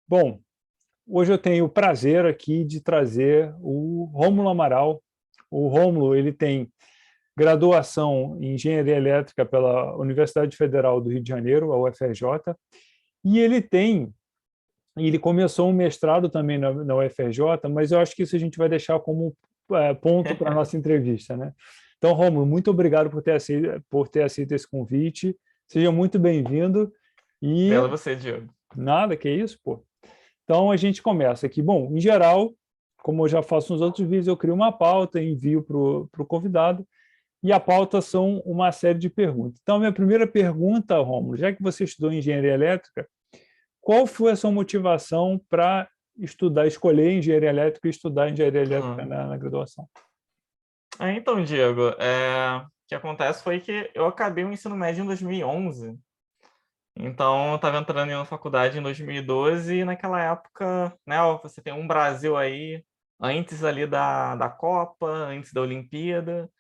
Bom, hoje eu tenho o prazer aqui de trazer o Rômulo Amaral. O Rômulo, ele tem graduação em Engenharia Elétrica pela Universidade Federal do Rio de Janeiro, a UFRJ, e ele começou um mestrado também na UFRJ, mas eu acho que isso a gente vai deixar como ponto para a nossa entrevista, né? Então, Rômulo, muito obrigado por ter aceito esse convite. Seja muito bem-vindo. E Bela você, Diogo. nada, que isso, pô. Então, a gente começa aqui. Bom, em geral, como eu já faço nos outros vídeos, eu crio uma pauta, envio para o convidado, e a pauta são uma série de perguntas. Então, minha primeira pergunta, Rômulo, já que você estudou engenharia elétrica, qual foi a sua motivação para escolher engenharia elétrica e estudar engenharia elétrica Uhum. na graduação? Então, Diego, o que acontece foi que eu acabei o ensino médio em 2011. Então, eu estava entrando na faculdade em 2012 e naquela época, né, você tem um Brasil aí antes ali da Copa, antes da Olimpíada.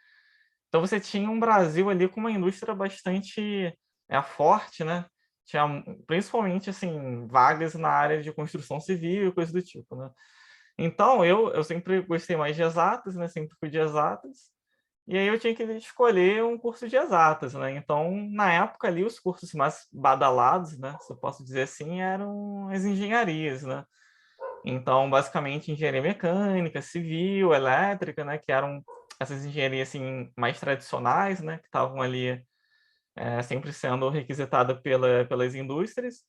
Então, você tinha um Brasil ali com uma indústria bastante forte, né? Tinha principalmente assim vagas na área de construção civil e coisa do tipo, né? Então, eu sempre gostei mais de exatas, né? Sempre fui de exatas. E aí eu tinha que escolher um curso de exatas, né? Então, na época ali, os cursos mais badalados, né? Se eu posso dizer assim, eram as engenharias, né? Então, basicamente, engenharia mecânica, civil, elétrica, né? Que eram essas engenharias, assim, mais tradicionais, né? Que estavam ali sempre sendo requisitada pelas indústrias.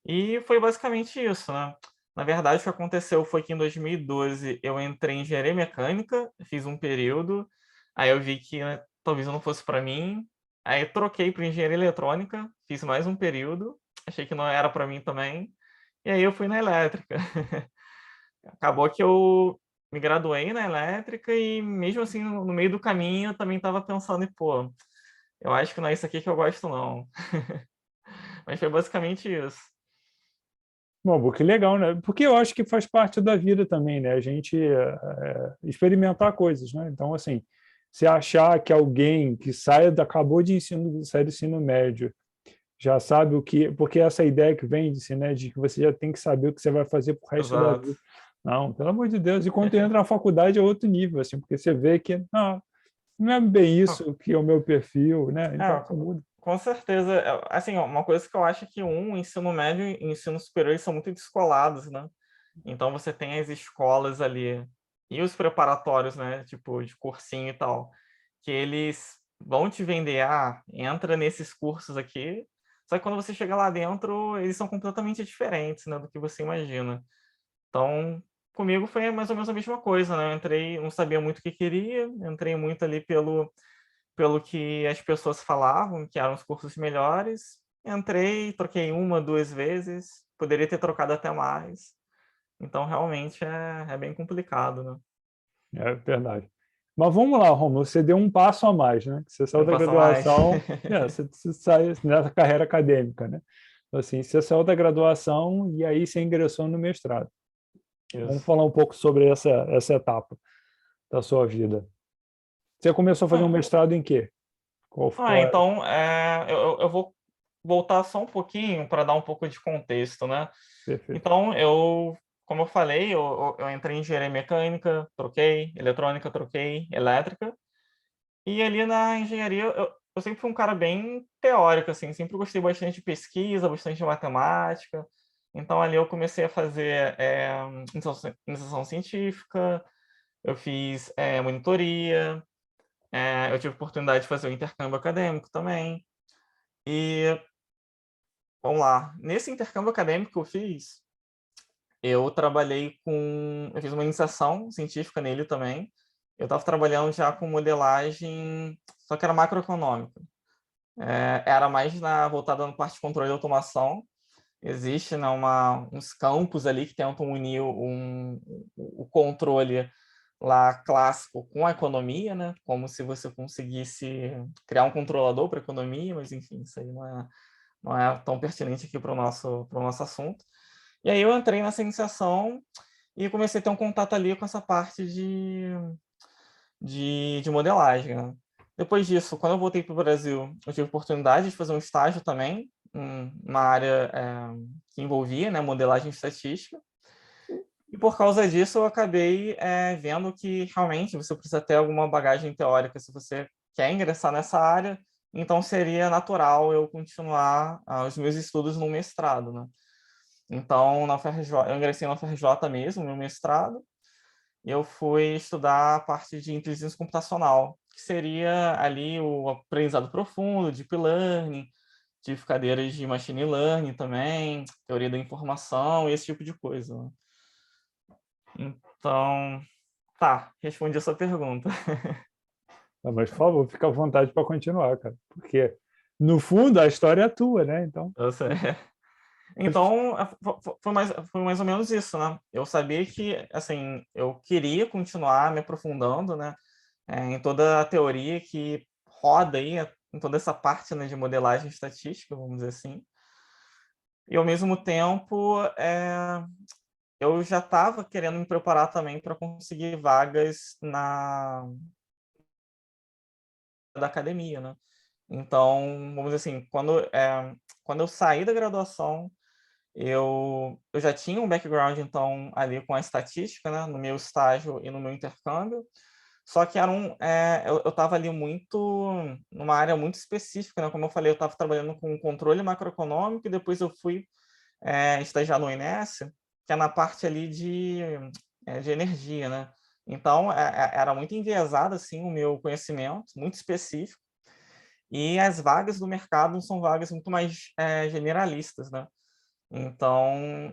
E foi basicamente isso, né? Na verdade, o que aconteceu foi que em 2012 eu entrei em engenharia mecânica, fiz um período, aí eu vi que talvez não fosse para mim, aí eu troquei para engenharia eletrônica, fiz mais um período, achei que não era para mim também, e aí eu fui na elétrica. Acabou que eu me graduei na elétrica e mesmo assim no meio do caminho eu também estava pensando em, pô, eu acho que não é isso aqui que eu gosto não. Mas foi basicamente isso. Bom, que legal, né? Porque eu acho que faz parte da vida também, né? A gente experimentar coisas, né? Então, assim, se achar que alguém que acabou de sair do ensino médio, já sabe o que, porque essa ideia que vende-se, né, de que você já tem que saber o que você vai fazer pro resto da Exato. vida. Não, pelo amor de Deus. E quando entra na faculdade é outro nível, assim, porque você vê que não é bem Ah, isso que é o meu perfil, né? Então, você muda. com certeza. Assim, uma coisa que eu acho é que o ensino médio e o ensino superior eles são muito descolados, né? Então você tem as escolas ali e os preparatórios, né? Tipo, de cursinho e tal, que eles vão te vender, entra nesses cursos aqui. Só que quando você chega lá dentro, eles são completamente diferentes, né, do que você imagina. Então, comigo foi mais ou menos a mesma coisa, né? Eu entrei, não sabia muito o que queria, entrei muito ali pelo que as pessoas falavam, que eram os cursos melhores. Entrei, troquei uma, duas vezes, poderia ter trocado até mais. Então, realmente é bem complicado, né? É verdade. Mas vamos lá, Romulo, você deu um passo a mais, né? Você saiu Não da passa mais. graduação, você sai nessa carreira acadêmica, né? Então, assim, você saiu da graduação e aí você ingressou no mestrado. Vamos Isso. falar um pouco sobre essa etapa da sua vida. Você começou a fazer um Ah, mestrado em quê? Qual é? então, eu vou voltar só um pouquinho para dar um pouco de contexto, né? Perfeito. Então, como eu falei, eu entrei em engenharia mecânica, troquei, eletrônica, troquei, elétrica. E ali na engenharia, eu sempre fui um cara bem teórico, assim, sempre gostei bastante de pesquisa, bastante de matemática. Então, ali eu comecei a fazer iniciação científica, eu fiz monitoria, eu tive oportunidade de fazer o intercâmbio acadêmico também. E, vamos lá, nesse intercâmbio acadêmico que eu fiz, eu fiz uma iniciação científica nele também. Eu estava trabalhando já com modelagem, só que era macroeconômica. Era mais voltada na parte de controle e automação. Existe, né, uns campos ali que tentam unir o controle lá clássico com a economia, né? Como se você conseguisse criar um controlador para a economia, mas enfim, isso aí não é tão pertinente aqui para o nosso assunto. E aí eu entrei nessa iniciação e comecei a ter um contato ali com essa parte de modelagem, né? Depois disso, quando eu voltei para o Brasil, eu tive a oportunidade de fazer um estágio também uma área que envolvia, né, modelagem estatística. E por causa disso eu acabei vendo que realmente você precisa ter alguma bagagem teórica se você quer ingressar nessa área, então seria natural eu continuar os meus estudos no mestrado, né? Então, na UFRJ, eu ingressei na UFRJ mesmo, no meu mestrado, e eu fui estudar a parte de inteligência computacional, que seria ali o aprendizado profundo, deep learning, tive cadeiras de machine learning também, teoria da informação, esse tipo de coisa, né? Então, tá, respondi a sua pergunta. Mas, por favor, fica à vontade para continuar, cara. Porque, no fundo, a história é tua, né? Então, Eu sei. Então, foi mais ou menos isso, né? Eu sabia que, assim, eu queria continuar me aprofundando, né, em toda a teoria que roda aí, em toda essa parte, né, de modelagem estatística, vamos dizer assim. E, ao mesmo tempo, eu já estava querendo me preparar também para conseguir vagas da academia, né? Então, vamos dizer assim, quando eu saí da graduação, eu já tinha um background, então, ali com a estatística, né, no meu estágio e no meu intercâmbio, só que eu estava ali numa área muito específica, né? Como eu falei, eu estava trabalhando com controle macroeconômico e depois eu fui estagiar no INS, que é na parte ali de energia, né? Então, era muito enviesado, assim, o meu conhecimento, muito específico, e as vagas do mercado são vagas muito mais generalistas, né? Então,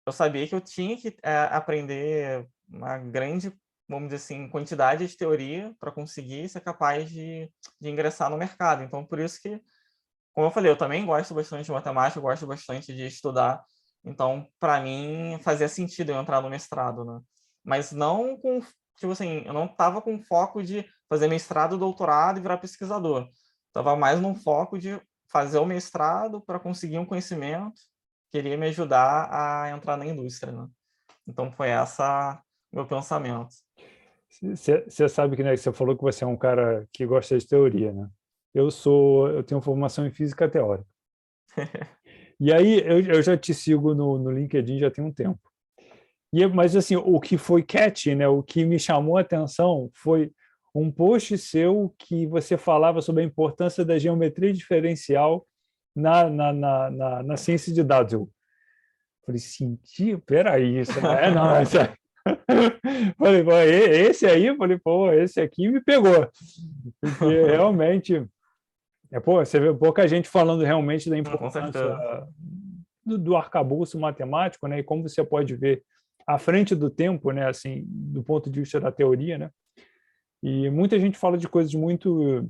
eu sabia que eu tinha que aprender uma grande, vamos dizer assim, quantidade de teoria para conseguir ser capaz de ingressar no mercado. Então, por isso que, como eu falei, eu também gosto bastante de matemática, eu gosto bastante de estudar. Então, para mim, fazia sentido eu entrar no mestrado, né? Mas não com, tipo assim, eu não estava com foco de fazer mestrado, doutorado e virar pesquisador. Estava mais num foco de fazer o mestrado para conseguir um conhecimento que iria me ajudar a entrar na indústria, né? Então, foi essa meu pensamento. você sabe que, né, você falou que você é um cara que gosta de teoria, né? Eu tenho formação em física teórica. E aí eu já te sigo no LinkedIn já tem um tempo. Mas assim, o que foi catchy, né, o que me chamou a atenção foi um post seu que você falava sobre a importância da geometria diferencial na ciência de dados. Eu falei, senti, peraí, isso não, essa... Falei, pô, esse aí, eu falei, pô, esse aqui me pegou. Porque realmente, pô, você vê pouca gente falando realmente da Com importância certeza. do arcabouço matemático, né? E como você pode ver à frente do tempo, né? Assim, do ponto de vista da teoria, né? E muita gente fala de coisas muito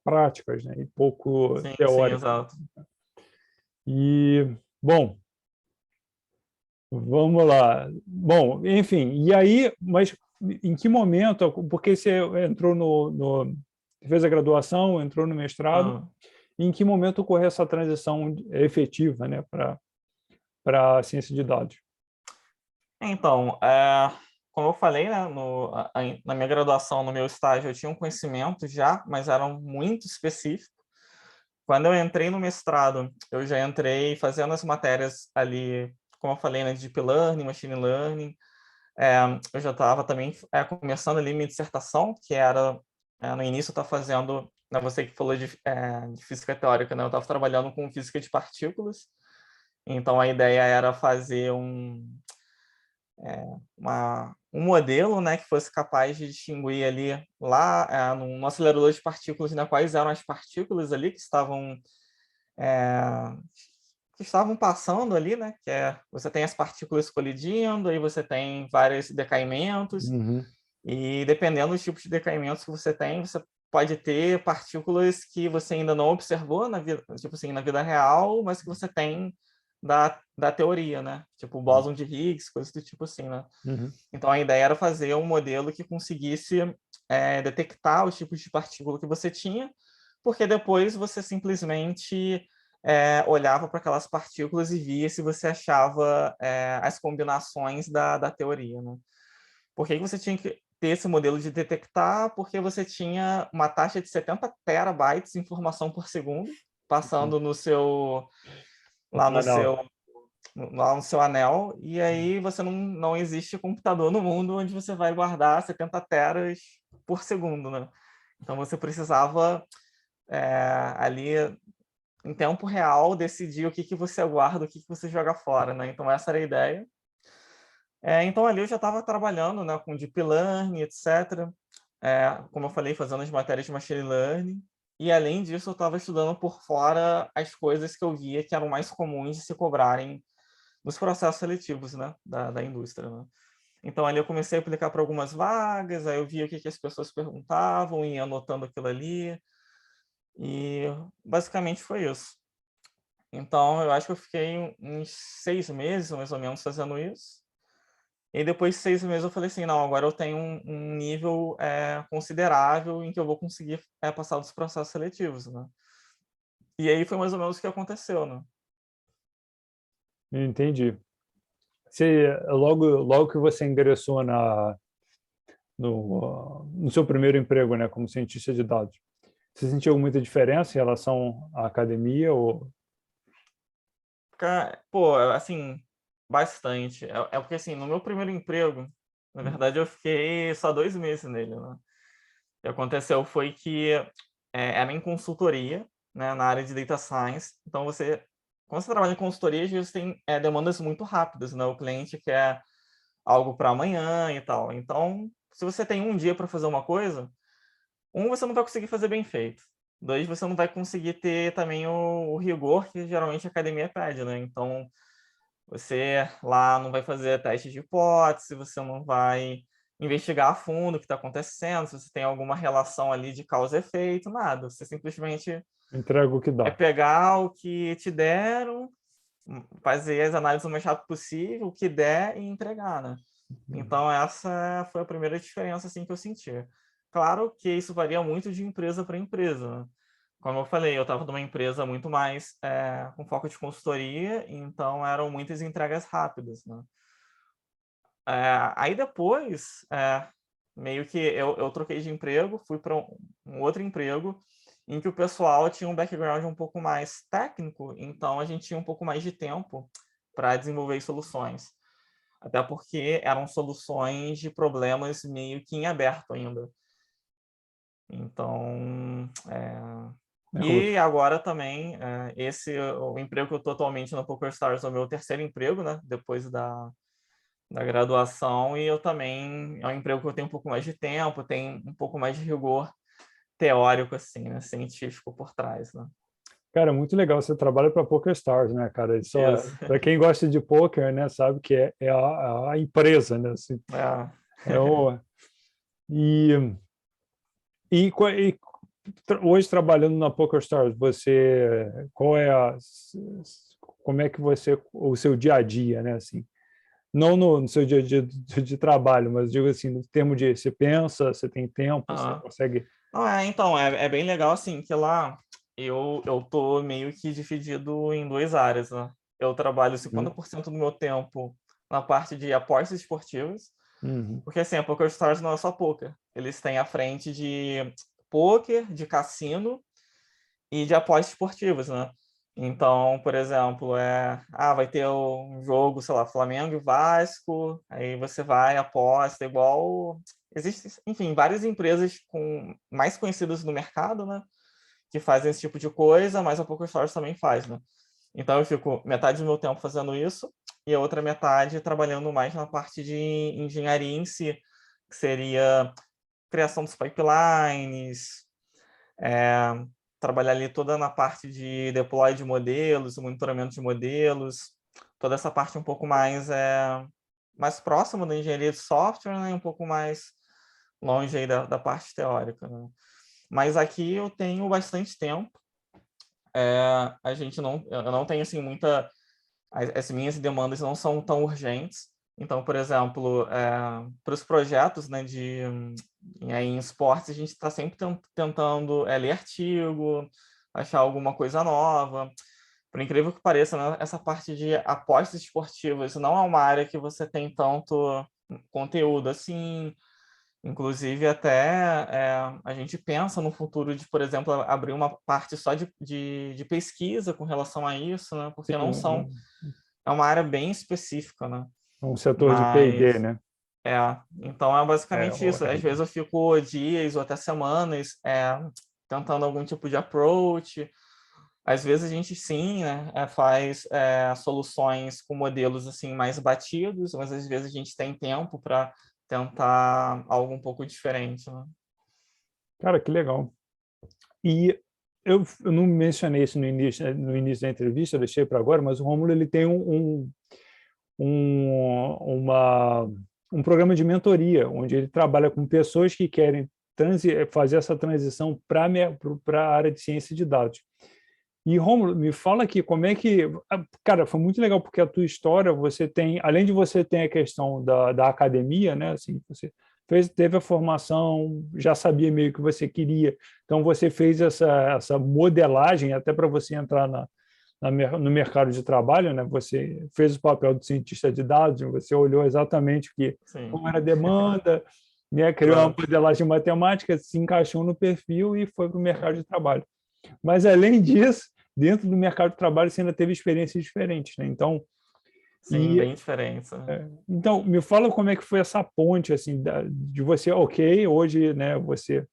práticas, né? E pouco Sim, sim, teóricas. exato. E, bom, vamos lá. Bom, enfim, e aí, mas em que momento, porque você entrou fez a graduação, entrou no mestrado, Ah. em que momento ocorreu essa transição efetiva, né, para a ciência de dados? Então, como eu falei, né, na minha graduação, no meu estágio, eu tinha um conhecimento já, mas era muito específico. Quando eu entrei no mestrado, eu já entrei fazendo as matérias ali, como eu falei, né, de Deep Learning, Machine Learning. Eu já estava também começando ali minha dissertação, que era, no início eu estava fazendo, né, você que falou de física teórica, né, eu estava trabalhando com física de partículas, então a ideia era fazer um modelo, né, que fosse capaz de distinguir ali lá no acelerador de partículas, né, quais eram as partículas ali é, que estavam passando ali, né? Você tem as partículas colidindo, aí você tem vários decaimentos, Uhum. e dependendo dos tipos de decaimentos que você tem, você pode ter partículas que você ainda não observou na vida, tipo assim, na vida real, mas que você tem da teoria, né? Tipo o bóson de Higgs, coisas do tipo assim, né? Uhum. Então a ideia era fazer um modelo que conseguisse detectar os tipos de partícula que você tinha, porque depois você simplesmente olhava para aquelas partículas e via se você achava as combinações da teoria, né? Por que você tinha que ter esse modelo de detectar? Porque você tinha uma taxa de 70 terabytes de informação por segundo. passando lá no Não. seu, lá no seu anel, e aí você não existe computador no mundo onde você vai guardar 70 teras por segundo, né? Então você precisava ali em tempo real decidir o que você guarda, o que você joga fora, né? Então essa era a ideia. Então ali eu já estava trabalhando, né, com deep learning, etc. Como eu falei, fazendo as matérias de machine learning. E além disso, eu estava estudando por fora as coisas que eu via que eram mais comuns de se cobrarem nos processos seletivos, né, da indústria, né? Então ali eu comecei a aplicar para algumas vagas, aí eu via o que as pessoas perguntavam, ia anotando aquilo ali. E basicamente foi isso. Então eu acho que eu fiquei uns 6 meses, mais ou menos, fazendo isso. E depois de 6 meses eu falei assim, não, agora eu tenho um nível considerável em que eu vou conseguir passar dos processos seletivos, né? E aí foi mais ou menos o que aconteceu, né? Entendi. Logo que você ingressou no seu primeiro emprego, né, como cientista de dados, você sentiu muita diferença em relação à academia? Pô, assim, bastante. É porque, assim, no meu primeiro emprego, na verdade, eu fiquei só 2 meses nele, né? O que aconteceu foi que era em consultoria, né, na área de data science. Então, quando você trabalha em consultoria, às vezes tem demandas muito rápidas, né? O cliente quer algo para amanhã e tal. Então, se você tem um dia para fazer uma coisa, você não vai conseguir fazer bem feito. 2, você não vai conseguir ter também o rigor que geralmente a academia pede, né? Então, você lá não vai fazer teste de hipótese, você não vai investigar a fundo o que está acontecendo, se você tem alguma relação ali de causa e efeito, nada. Você simplesmente Entrega o que é dá. pegar o que te deram, fazer as análises o mais rápido possível, o que der e entregar, né? Então essa foi a primeira diferença assim que eu senti. Claro que isso varia muito de empresa para empresa, né? Como eu falei, eu estava numa empresa muito mais com foco de consultoria, então eram muitas entregas rápidas, né? Aí depois, meio que eu troquei de emprego, fui para um outro emprego em que o pessoal tinha um background um pouco mais técnico, então a gente tinha um pouco mais de tempo para desenvolver soluções. Até porque eram soluções de problemas meio que em aberto ainda. Então, É como e agora também, o emprego que eu estou atualmente na PokerStars é o meu terceiro emprego, né? Depois da graduação, e eu também, é um emprego que eu tenho um pouco mais de tempo, tem um pouco mais de rigor teórico, assim, né? Científico por trás, né? Cara, muito legal. Você trabalha para PokerStars, né, cara? Só Isso. para quem gosta de poker, né, sabe que é a empresa, né? Assim, É. é o, e, e hoje trabalhando na PokerStars, qual é como é que o seu dia a dia, né? Assim, não no seu dia a dia de trabalho, mas digo assim, no termo de você pensa, você tem tempo, você Aham. consegue. Não, então, é bem legal, assim, que lá eu tô meio que dividido em duas áreas, né? Eu trabalho Uhum, 50% do meu tempo na parte de apostas esportivas, uhum, porque, assim, a PokerStars não é só poker. Eles têm a frente de poker, de cassino e de apostas esportivas, né? Então, por exemplo, vai ter um jogo, sei lá, Flamengo e Vasco, aí você vai, aposta, igual. Existem, enfim, várias empresas mais conhecidas no mercado, né? Que fazem esse tipo de coisa, mas a PokerStars também faz, né? Então eu fico metade do meu tempo fazendo isso e a outra metade trabalhando mais na parte de engenharia em si, que seria criação dos pipelines, trabalhar ali toda na parte de deploy de modelos, monitoramento de modelos, toda essa parte um pouco mais próxima da engenharia de software, né? Um pouco mais longe aí da parte teórica, né? Mas aqui eu tenho bastante tempo. Eu não tenho assim as minhas demandas não são tão urgentes. Então, por exemplo, para os projetos, né, em esportes, a gente está sempre tentando ler artigo, achar alguma coisa nova. Por incrível que pareça, né, essa parte de apostas esportivas não é uma área que você tem tanto conteúdo assim. Inclusive, até a gente pensa no futuro de, por exemplo, abrir uma parte só de pesquisa com relação a isso, né? Porque Sim, não são... É uma área bem específica, né? um setor de P&D, Mas, né? então é basicamente O isso. Às vezes eu fico dias ou até semanas tentando algum tipo de approach. Às vezes a gente sim, né, faz soluções com modelos assim mais batidos, mas às vezes a gente tem tempo para tentar algo um pouco diferente, né? Cara, que legal. E eu não mencionei isso no início da entrevista, eu deixei para agora, mas o Rômulo ele tem um, uma, um programa de mentoria, onde ele trabalha com pessoas que querem fazer essa transição para a área de ciência de dados. E, Rômulo, me fala aqui, como é que... Cara, foi muito legal, porque a tua história, você tem, além de você ter a questão da academia, né? Assim, você teve a formação, já sabia meio que você queria, então você fez essa modelagem até para você entrar no mercado de trabalho, né? Você fez o papel do cientista de dados, você olhou exatamente Sim, como era a demanda, né? Criou uma exato. modelagem matemática, se encaixou no perfil e foi para o mercado de trabalho. Mas, além disso, dentro do mercado de trabalho, você ainda teve experiências diferentes, né? Então, Sim, e, bem diferente, né? então, me fala como é que foi essa ponte, assim, de você, ok, hoje, né, você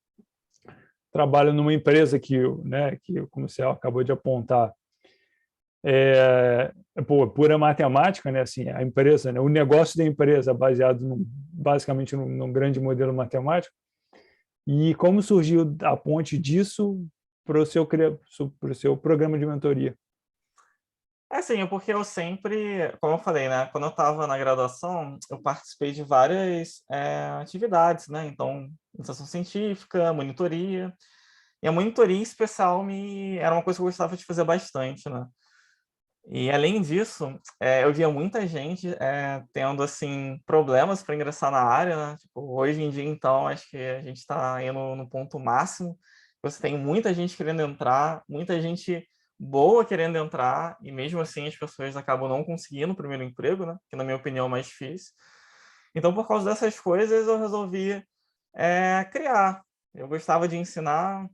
trabalha numa empresa que, como você acabou de apontar, pura matemática, né, assim, a empresa, né, o negócio da empresa baseado basicamente num grande modelo matemático, e como surgiu a ponte disso para o seu programa de mentoria? Assim, é porque eu sempre, como eu falei, né? Quando eu estava na graduação, eu participei de várias atividades, né? Então, iniciação científica, monitoria. E a monitoria em especial era uma coisa que eu gostava de fazer bastante, né? E além disso, eu via muita gente tendo assim problemas para ingressar na área, né? Tipo, hoje em dia, então, acho que a gente está indo no ponto máximo. Você tem muita gente querendo entrar, muita gente boa querendo entrar, e mesmo assim as pessoas acabam não conseguindo o primeiro emprego, né? Que na minha opinião é mais difícil. Então, por causa dessas coisas, eu resolvi criar. Eu gostava de ensinar,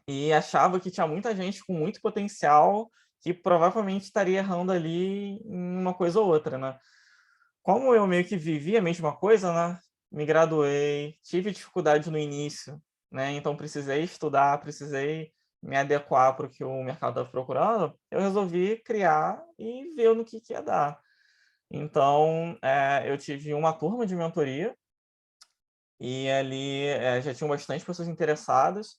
e achava que tinha muita gente com muito potencial que provavelmente estaria errando ali em uma coisa ou outra, né? Como eu meio que vivi a mesma coisa, né? Me graduei, tive dificuldade no início, né? Então precisei estudar, precisei me adequar para o que o mercado estava procurando. Eu resolvi criar e ver no que ia dar. Então, eu tive uma turma de mentoria e ali já tinham bastante pessoas interessadas.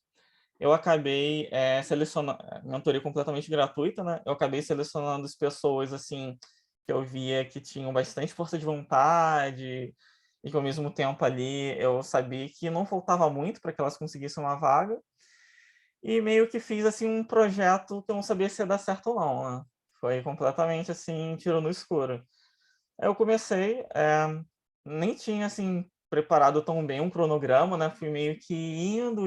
Eu acabei selecionando, mentoria completamente gratuita, né? Eu acabei selecionando as pessoas, assim, que eu via que tinham bastante força de vontade e que, ao mesmo tempo, ali, eu sabia que não faltava muito para que elas conseguissem uma vaga. E meio que fiz, assim, um projeto que eu não sabia se ia dar certo ou não, né? Foi completamente, assim, tiro no escuro. Aí eu comecei, nem tinha, assim, preparado tão bem um cronograma, né? Fui meio que indo,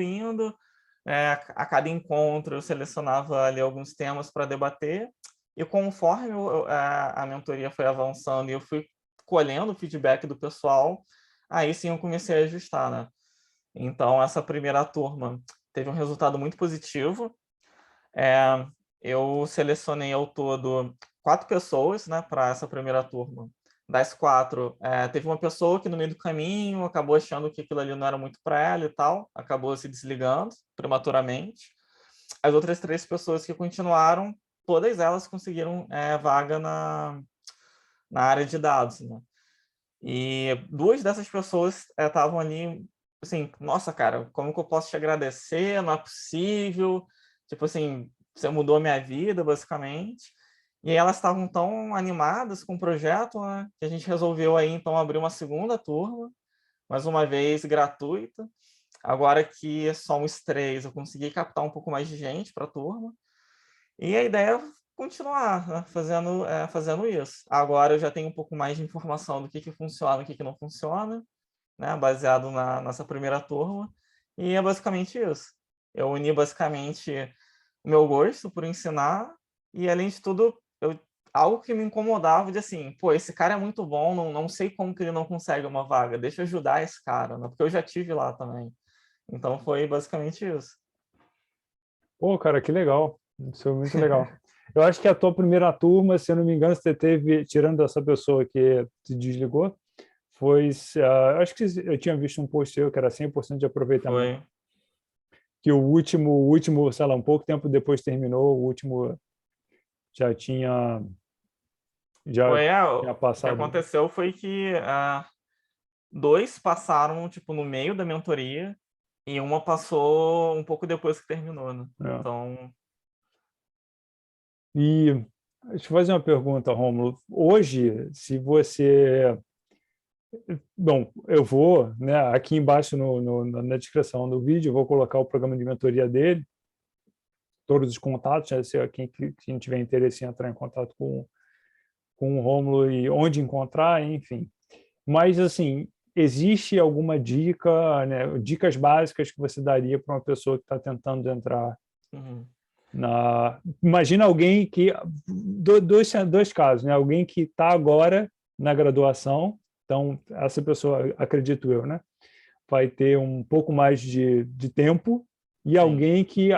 a cada encontro eu selecionava ali alguns temas para debater, e conforme a mentoria foi avançando e eu fui colhendo o feedback do pessoal, aí sim eu comecei a ajustar, né? Então, essa primeira turma teve um resultado muito positivo. É, eu selecionei ao todo 4 pessoas, né, para essa primeira turma. Das 4, teve uma pessoa que no meio do caminho acabou achando que aquilo ali não era muito para ela e tal, acabou se desligando prematuramente. As outras 3 pessoas que continuaram, todas elas conseguiram vaga na área de dados, né? E 2 dessas pessoas estavam ali, assim, nossa, cara, como que eu posso te agradecer? Não é possível. Tipo assim, você mudou a minha vida, basicamente. E aí elas estavam tão animadas com o projeto, né, que a gente resolveu aí, então, abrir uma segunda turma, mais uma vez gratuita. Agora que somos 3, eu consegui captar um pouco mais de gente para a turma. E a ideia é continuar, né, fazendo isso. Agora eu já tenho um pouco mais de informação do que funciona e o que não funciona, né, baseado nessa primeira turma. E é basicamente isso. Eu uni basicamente o meu gosto por ensinar e, além de tudo, eu algo que me incomodava de assim, pô, esse cara é muito bom, não sei como que ele não consegue uma vaga, deixa eu ajudar esse cara, né? Porque eu já tive lá também. Então foi basicamente isso. Pô, cara, que legal. Isso é muito legal. Eu acho que a tua primeira turma, se eu não me engano, você teve, tirando essa pessoa que se desligou, foi, acho que eu tinha visto um post seu que era 100% de aproveitamento, Foi. que o último, sei lá, um pouco tempo depois terminou, o último já tinha, já tinha O que passado. aconteceu foi que dois passaram, tipo, no meio da mentoria e uma passou um pouco depois que terminou, né? Né? Então, E deixa eu fazer uma pergunta, Rômulo. Hoje, se você... Bom, eu vou, né, aqui embaixo na descrição do vídeo, eu vou colocar o programa de mentoria dele, todos os contatos, né, se quem tiver interesse em entrar em contato com o Rômulo e onde encontrar, enfim. Mas, assim, existe alguma dica, né, dicas básicas que você daria para uma pessoa que está tentando entrar uhum, Imagina alguém que... Dois casos, né? Alguém que está agora na graduação, então, essa pessoa, acredito eu, né? Vai ter um pouco mais de tempo, e sim. alguém que,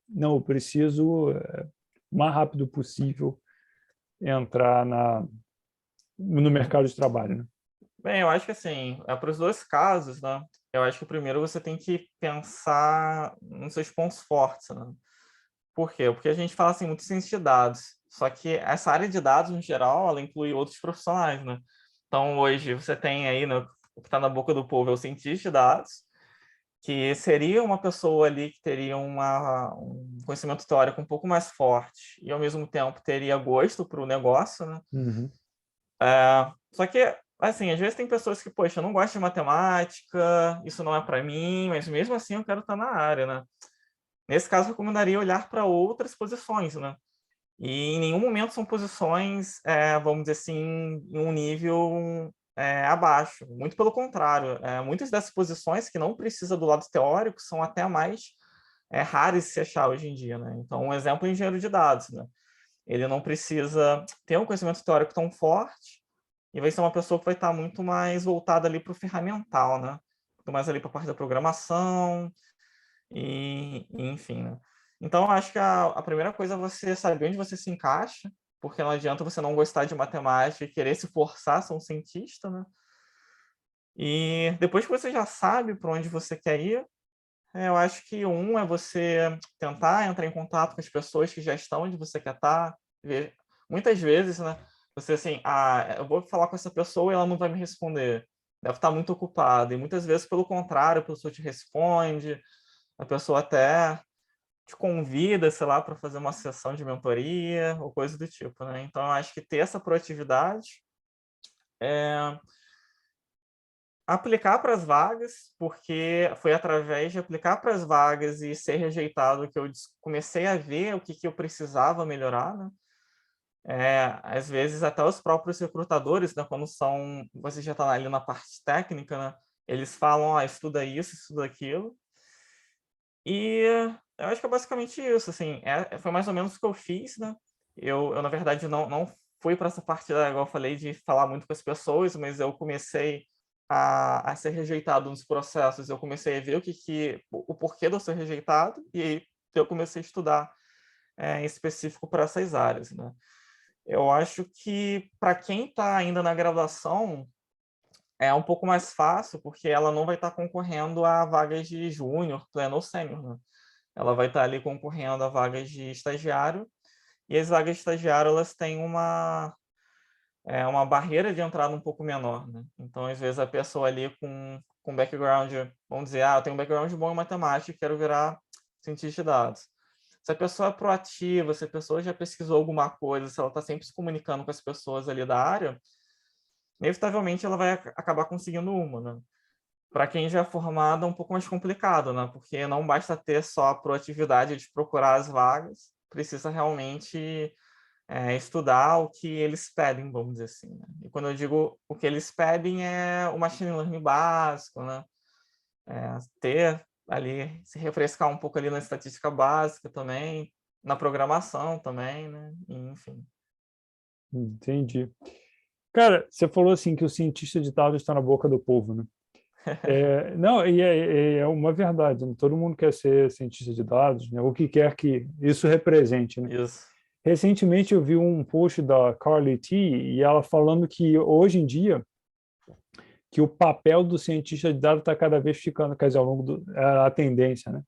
não, eu preciso, o mais rápido possível, entrar no mercado de trabalho, né? Bem, eu acho que assim, para os dois casos, né? Eu acho que primeiro você tem que pensar nos seus pontos fortes, né? Por quê? Porque a gente fala assim muito ciência de dados, só que essa área de dados, no geral, ela inclui outros profissionais, né? Então, hoje, você tem aí, né, o que está na boca do povo é o cientista de dados, que seria uma pessoa ali que teria um conhecimento teórico um pouco mais forte e, ao mesmo tempo, teria gosto para o negócio, né? Uhum. Só que, assim, às vezes tem pessoas que, poxa, eu não gosto de matemática, isso não é para mim, mas mesmo assim eu quero estar na área, né? Nesse caso, eu recomendaria olhar para outras posições, né? E em nenhum momento são posições, vamos dizer assim, em um nível abaixo. Muito pelo contrário. Muitas dessas posições que não precisa do lado teórico são até mais raras de se achar hoje em dia, né? Então, um exemplo é o engenheiro de dados, né? Ele não precisa ter um conhecimento teórico tão forte e vai ser uma pessoa que vai estar muito mais voltada ali para o ferramental, né? Muito mais ali para a parte da programação, enfim, né? Então, eu acho que a primeira coisa é você saber onde você se encaixa, porque não adianta você não gostar de matemática e querer se forçar a ser um cientista, né? E depois que você já sabe para onde você quer ir, eu acho que é você tentar entrar em contato com as pessoas que já estão onde você quer estar. Muitas vezes, né? Você assim, eu vou falar com essa pessoa e ela não vai me responder. Deve estar muito ocupada. E muitas vezes, pelo contrário, a pessoa te responde, a pessoa até te convida, sei lá, para fazer uma sessão de mentoria ou coisa do tipo, né? Então, eu acho que ter essa proatividade, é, aplicar para as vagas, porque foi através de aplicar para as vagas e ser rejeitado que eu comecei a ver o que eu precisava melhorar, né? Às vezes até os próprios recrutadores, né, quando você já está ali na parte técnica, né, eles falam, estuda isso, estuda aquilo, e eu acho que é basicamente isso, assim, foi mais ou menos o que eu fiz, né? Eu na verdade, não fui para essa parte, igual eu falei, de falar muito com as pessoas, mas eu comecei a ser rejeitado nos processos, eu comecei a ver o porquê de eu ser rejeitado, e aí eu comecei a estudar em específico para essas áreas, né? Eu acho que para quem está ainda na graduação, é um pouco mais fácil, porque ela não vai estar concorrendo a vagas de júnior, pleno ou sênior, né? Ela vai estar ali concorrendo a vagas de estagiário, e as vagas de estagiário elas têm uma barreira de entrada um pouco menor, né? Então, às vezes, a pessoa ali com background, vamos dizer, eu tenho um background bom em matemática e quero virar cientista de dados. Se a pessoa é proativa, se a pessoa já pesquisou alguma coisa, se ela está sempre se comunicando com as pessoas ali da área, inevitavelmente ela vai acabar conseguindo uma, né? Para quem já é formado é um pouco mais complicado, né? Porque não basta ter só a proatividade de procurar as vagas, precisa realmente estudar o que eles pedem, vamos dizer assim, né? E quando eu digo o que eles pedem é o machine learning básico, né? Ter ali, se refrescar um pouco ali na estatística básica também, na programação também, né? Enfim. Entendi. Cara, você falou assim que o cientista de dados está na boca do povo, né? Não, e é uma verdade, né? Todo mundo quer ser cientista de dados, né? O que quer que isso represente, né? Isso. Recentemente eu vi um post da Carly T e ela falando que hoje em dia que o papel do cientista de dados está cada vez ficando, quer dizer, ao longo a tendência, né?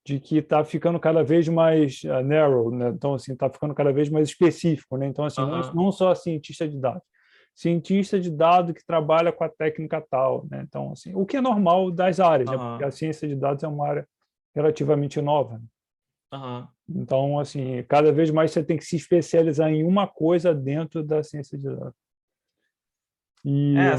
De que está ficando cada vez mais narrow, né? Então, assim, está ficando cada vez mais específico, né? Então, assim, Aham, não só cientista de dados que trabalha com a técnica tal, né? Então, assim, o que é normal das áreas, né? Porque aham, a ciência de dados é uma área relativamente nova, né? aham. Então, assim, cada vez mais você tem que se especializar em uma coisa dentro da ciência de dados. É, E,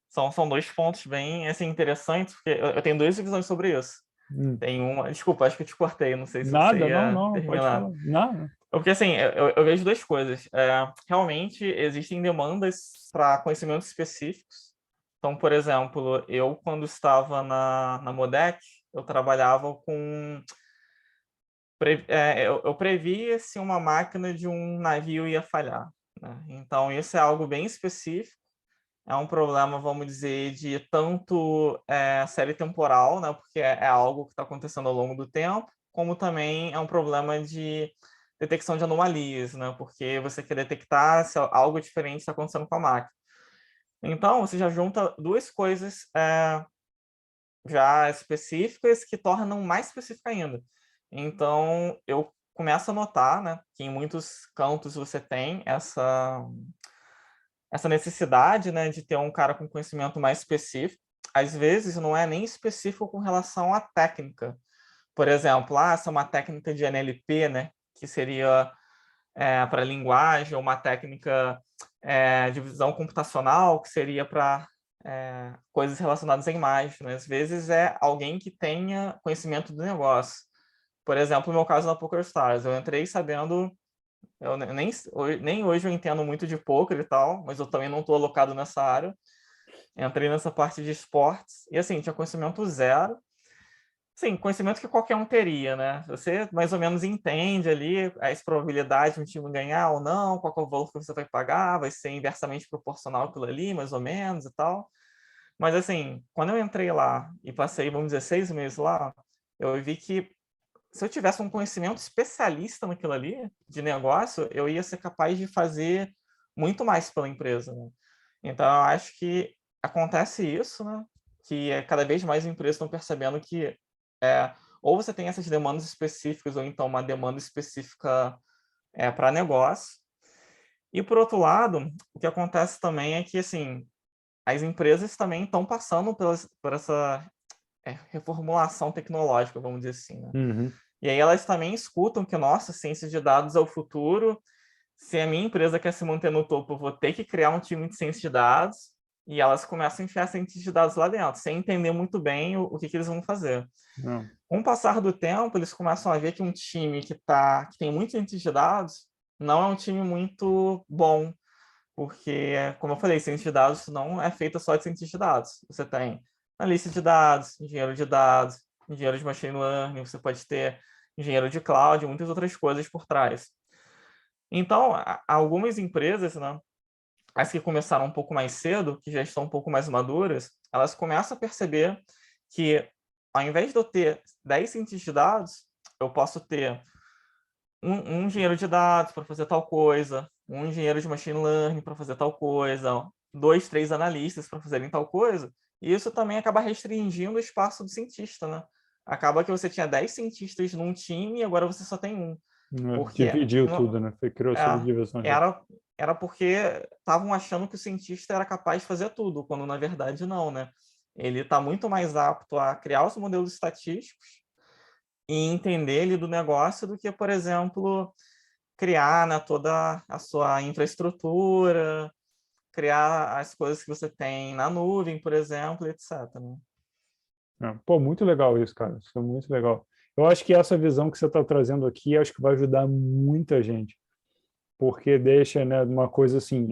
são dois pontos bem assim, interessantes, porque eu tenho duas visões sobre isso. hum, Tem uma. Desculpa, acho que eu te cortei, não sei se você nada, não, ia não, pode terminar. falar, nada. Porque assim, eu vejo duas coisas. Realmente existem demandas para conhecimentos específicos. Então, por exemplo, eu quando estava na Modec, eu trabalhava com. Eu previa se uma máquina de um navio ia falhar, né? Então, isso é algo bem específico. É um problema, vamos dizer, de tanto série temporal, né? Porque é algo que está acontecendo ao longo do tempo, como também é um problema de detecção de anomalias, né? Porque você quer detectar se algo diferente está acontecendo com a máquina. Então, você já junta duas coisas já específicas que tornam mais específica ainda. Então, eu começo a notar, né, que em muitos cantos você tem essa necessidade, né, de ter um cara com conhecimento mais específico. Às vezes não é nem específico com relação à técnica. Por exemplo, essa é uma técnica de NLP, né, que seria para linguagem, ou uma técnica de visão computacional, que seria para coisas relacionadas à imagem, né? Às vezes é alguém que tenha conhecimento do negócio. Por exemplo, no meu caso na PokerStars, eu entrei sabendo, eu nem hoje eu entendo muito de poker e tal, mas eu também não estou alocado nessa área. Entrei nessa parte de esportes e assim, tinha conhecimento zero. Sim, conhecimento que qualquer um teria, né? Você mais ou menos entende ali as probabilidades de um time ganhar ou não, qual que é o valor que você vai pagar, vai ser inversamente proporcional aquilo ali, mais ou menos e tal. Mas assim, quando eu entrei lá e passei, vamos dizer, 6 meses lá, eu vi que se eu tivesse um conhecimento especialista naquilo ali, de negócio, eu ia ser capaz de fazer muito mais pela empresa, né? Então, eu acho que acontece isso, né? Que cada vez mais empresas estão percebendo que ou você tem essas demandas específicas, ou então uma demanda específica para negócio. E, por outro lado, o que acontece também é que, assim, as empresas também estão passando por essa reformulação tecnológica, vamos dizer assim, né? Uhum. E aí elas também escutam que, nossa, ciência de dados é o futuro. Se a minha empresa quer se manter no topo, eu vou ter que criar um time de ciência de dados. E elas começam a enfiar ciência de dados lá dentro, sem entender muito bem o que eles vão fazer. Não. Com o passar do tempo, eles começam a ver que um time que tem muito ciência de dados não é um time muito bom, porque, como eu falei, ciência de dados não é feita só de ciência de dados. Você tem analista de dados, engenheiro de machine learning, você pode ter engenheiro de cloud, muitas outras coisas por trás. Então, algumas empresas, né, as que começaram um pouco mais cedo, que já estão um pouco mais maduras, elas começam a perceber que, ao invés de eu ter 10 cientistas de dados, eu posso ter um engenheiro de dados para fazer tal coisa, um engenheiro de machine learning para fazer tal coisa, 2, 3 analistas para fazerem tal coisa, e isso também acaba restringindo o espaço do cientista, né? Acaba que você tinha 10 cientistas num time e agora você só tem um. Porque Dividiu tudo, né? Criou subdivisões. era, era porque estavam achando que o cientista era capaz de fazer tudo, quando na verdade não, né? Ele está muito mais apto a criar os modelos estatísticos e entender ele do negócio do que, por exemplo, criar, né, toda a sua infraestrutura, criar as coisas que você tem na nuvem, por exemplo, etc, né? Pô, muito legal isso, cara. Isso é muito legal. Eu acho que essa visão que você está trazendo aqui, acho que vai ajudar muita gente, porque deixa, né, uma coisa assim,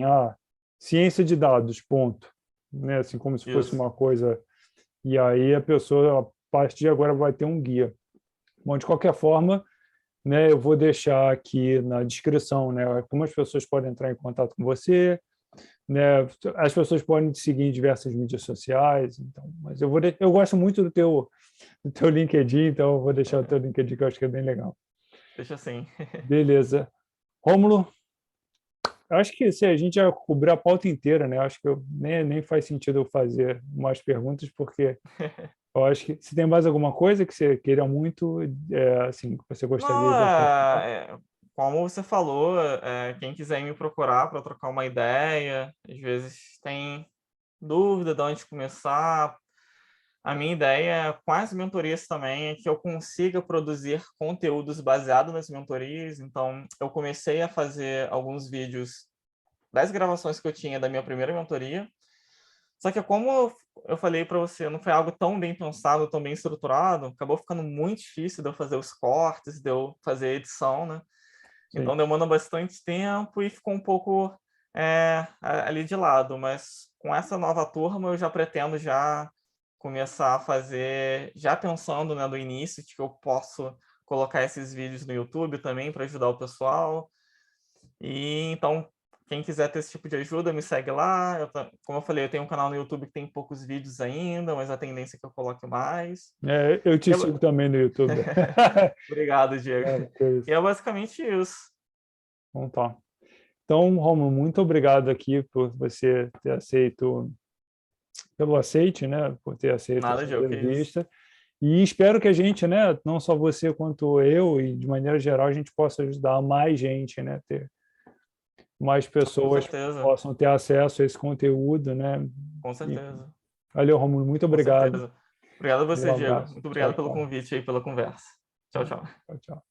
ciência de dados, ponto, né, assim como se fosse Isso. uma coisa. E aí a pessoa, a partir de agora, vai ter um guia. Bom, de qualquer forma, né? Eu vou deixar aqui na descrição, né, como as pessoas podem entrar em contato com você, né? As pessoas podem te seguir em diversas mídias sociais, então, mas eu gosto muito do teu LinkedIn, então eu vou deixar o teu LinkedIn, que eu acho que é bem legal. Deixa assim. Beleza. Rômulo, eu acho que se a gente já cobriu a pauta inteira, né? Eu acho que nem faz sentido eu fazer mais perguntas, porque eu acho que se tem mais alguma coisa que você queira muito, assim, que você gostaria Não, de acrescentar. como você falou, quem quiser me procurar para trocar uma ideia, às vezes tem dúvida de onde começar. A minha ideia com as mentorias também é que eu consiga produzir conteúdos baseados nas mentorias. Então, eu comecei a fazer alguns vídeos das gravações que eu tinha da minha primeira mentoria. Só que como eu falei para você, não foi algo tão bem pensado, tão bem estruturado, acabou ficando muito difícil de eu fazer os cortes, de eu fazer a edição, né? Sim. Então demanda bastante tempo e ficou um pouco ali de lado. Mas com essa nova turma eu já pretendo já começar a fazer, já pensando, né, do início, de que eu posso colocar esses vídeos no YouTube também para ajudar o pessoal. E então, quem quiser ter esse tipo de ajuda, me segue lá. Como eu falei, eu tenho um canal no YouTube que tem poucos vídeos ainda, mas a tendência é que eu coloque mais. Eu te sigo também no YouTube. Obrigado, Diego. Que é E isso. é basicamente isso. Então tá. Então, Romulo, muito obrigado aqui por você ter aceito, pelo aceite, né? Por ter aceito Nada, essa Diego, que isso. entrevista. E espero que a gente, né, não só você quanto eu, e de maneira geral, a gente possa ajudar mais gente, né? Ter mais Com pessoas certeza, possam ter acesso a esse conteúdo, né? com Enfim. certeza, Valeu, Romulo, muito com obrigado. certeza. Obrigado a Um você, Diego. abraço. Muito Tchau, obrigado pelo tchau. convite aí, pela conversa. Tchau, tchau. Tchau, tchau.